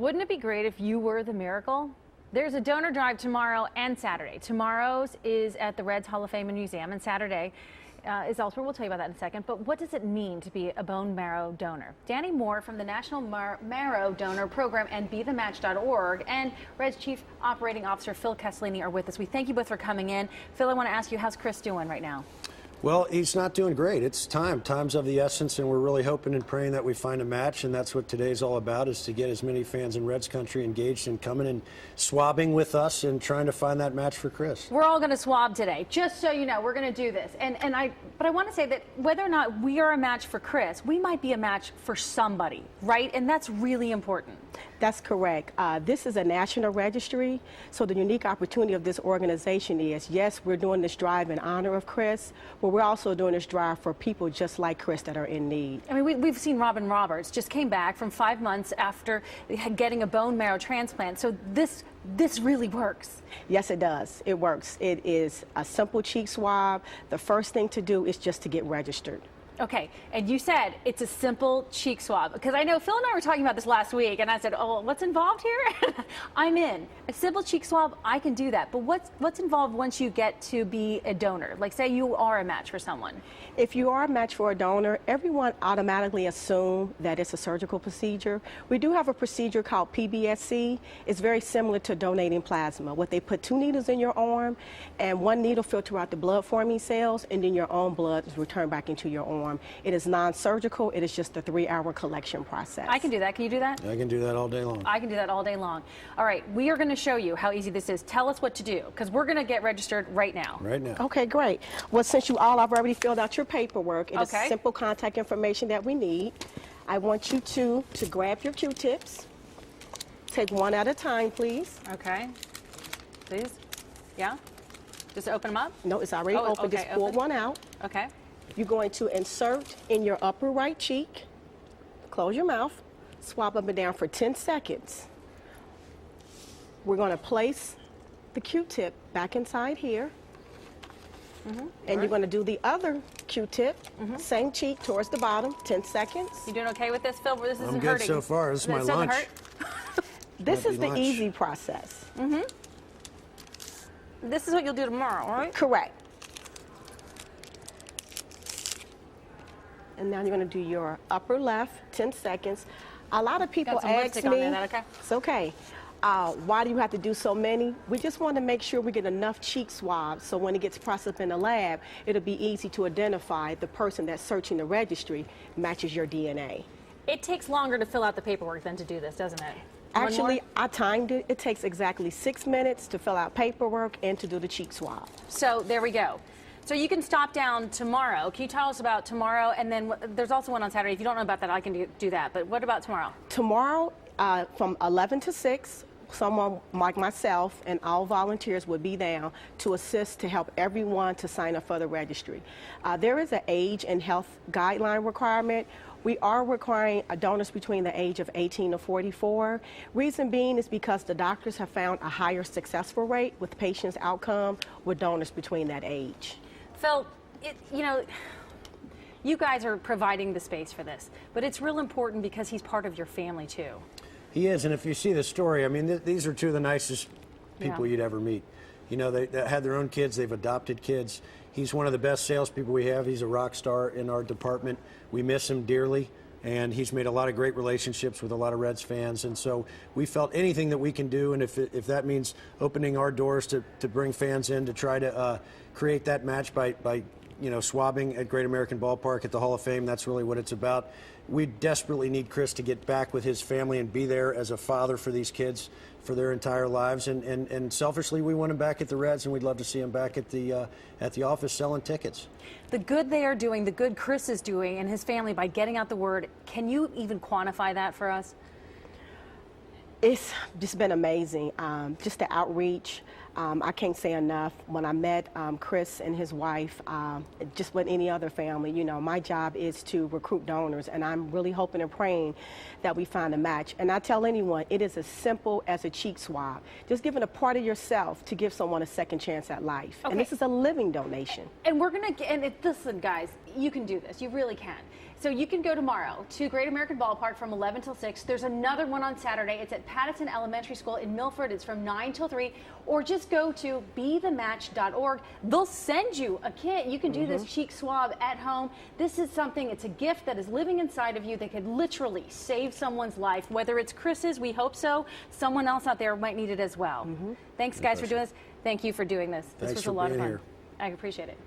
Wouldn't it be great if you were the miracle? There's a donor drive tomorrow and Saturday. Tomorrow's is at the Reds Hall of Fame and Museum, and Saturday is elsewhere. We'll tell you about that in a second. But what does it mean to be a bone marrow donor? Danny Moore from the National Marrow Donor Program and BeTheMatch.org and Reds Chief Operating Officer Phil Castellini are with us. We thank you both for coming in. Phil, I want to ask you, how's Chris doing right now? Well, he's not doing great. It's time. Time's of the essence, and we're really hoping and praying that we find a match, and that's what today's all about, is to get as many fans in Reds country engaged in coming and swabbing with us and trying to find that match for Chris. We're all going to swab today, just so you know. We're going to do this. But I want to say that whether or not we are a match for Chris, we might be a match for somebody, right? And that's really important. That's correct. This is a national registry, so the unique opportunity of this organization is, yes, we're doing this drive in honor of Chris, but we're also doing this drive for people just like Chris that are in need. I mean, we've seen Robin Roberts just came back from 5 months after getting a bone marrow transplant, so this really works. Yes, it does. It works. It is a simple cheek swab. The first thing to do is just to get registered. Okay, and you said it's a simple cheek swab, because I know Phil and I were talking about this last week, and I said, oh, what's involved here? I'm in. A simple cheek swab, I can do that, but what's involved once you get to be a donor? Like, say you are a match for someone. If you are a match for a donor, everyone automatically assumes that it's a surgical procedure. We do have a procedure called PBSC. It's very similar to donating plasma. What they put 2 needles in your arm, and 1 needle filter out the blood-forming cells, and then your own blood is returned back into your arm. It is non-surgical. It is just a 3-hour collection process. I can do that. Can you do that? I can do that all day long. I can do that all day long. All right, we are going to show you how easy this is. Tell us what to do, because we're going to get registered right now. Right now. Okay, great. Well, since you all have already filled out your paperwork, it is simple contact information that we need. I want you to grab your Q-tips. Take one at a time, please. Okay. Please? Yeah? Just open them up? No, it's already open. Okay, just pull one out. Okay. You're going to insert in your upper right cheek. Close your mouth. Swab up and down for 10 seconds. We're going to place the Q-tip back inside here. And you're going to do the other Q-tip, same cheek towards the bottom, 10 seconds. You doing okay with this, Phil? This isn't I'm good hurting. so far. This is my lunch. This is the easy process. This is what you'll do tomorrow, right? Correct. And now you're going to do your upper left, 10 seconds. A lot of people ask me, okay? It's okay. Why do you have to do so many? We just want to make sure we get enough cheek swabs so when it gets processed in the lab, it'll be easy to identify the person that's searching the registry matches your DNA. It takes longer to fill out the paperwork than to do this, doesn't it? Actually, I timed it. It takes exactly 6 minutes to fill out paperwork and to do the cheek swab. So there we go. So you can stop down tomorrow. Can you tell us about tomorrow? And then there's also one on Saturday. If you don't know about that, I can do that. But what about tomorrow? Tomorrow, from 11 to 6, someone like myself and all volunteers would be down to assist to help everyone to sign up for the registry. There is an age and health guideline requirement. We are requiring donors between the age of 18 to 44. Reason being is because the doctors have found a higher successful rate with patients' outcome with donors between that age. Phil, you guys are providing the space for this, but it's real important because he's part of your family too. He is, and if you see the story, I mean, these are 2 of the nicest people you'd ever meet. You know, they had their own kids, they've adopted kids. He's one of the best salespeople we have. He's a rock star in our department. We miss him dearly, and he's made a lot of great relationships with a lot of Reds fans. And so we felt anything that we can do, and if that means opening our doors to bring fans in to try to create that match by swabbing at Great American Ballpark at the Hall of Fame, that's really what it's about. We desperately need Chris to get back with his family and be there as a father for these kids for their entire lives. And selfishly, we want him back at the Reds, and we'd love to see him back at the office selling tickets. The good they are doing, the good Chris is doing and his family by getting out the word, can you even quantify that for us? It's just been amazing. Just the outreach. I can't say enough. When I met Chris and his wife, just with any other family, my job is to recruit donors, and I'm really hoping and praying that we find a match. And I tell anyone, it is as simple as a cheek swab. Just giving a part of yourself to give someone a second chance at life. Okay. And this is a living donation. And we're going to, listen, guys, you can do this. You really can. So you can go tomorrow to Great American Ballpark from 11 till 6. There's another one on Saturday. It's at Pattison Elementary School in Milford. It's from 9 till 3. Or just go to bethematch.org. They'll send you a kit. You can do this cheek swab at home. This is something, it's a gift that is living inside of you that could literally save someone's life. Whether it's Chris's, we hope so. Someone else out there might need it as well. Thanks, guys, for doing this. Thank you for doing this. This was a lot of fun. I appreciate it.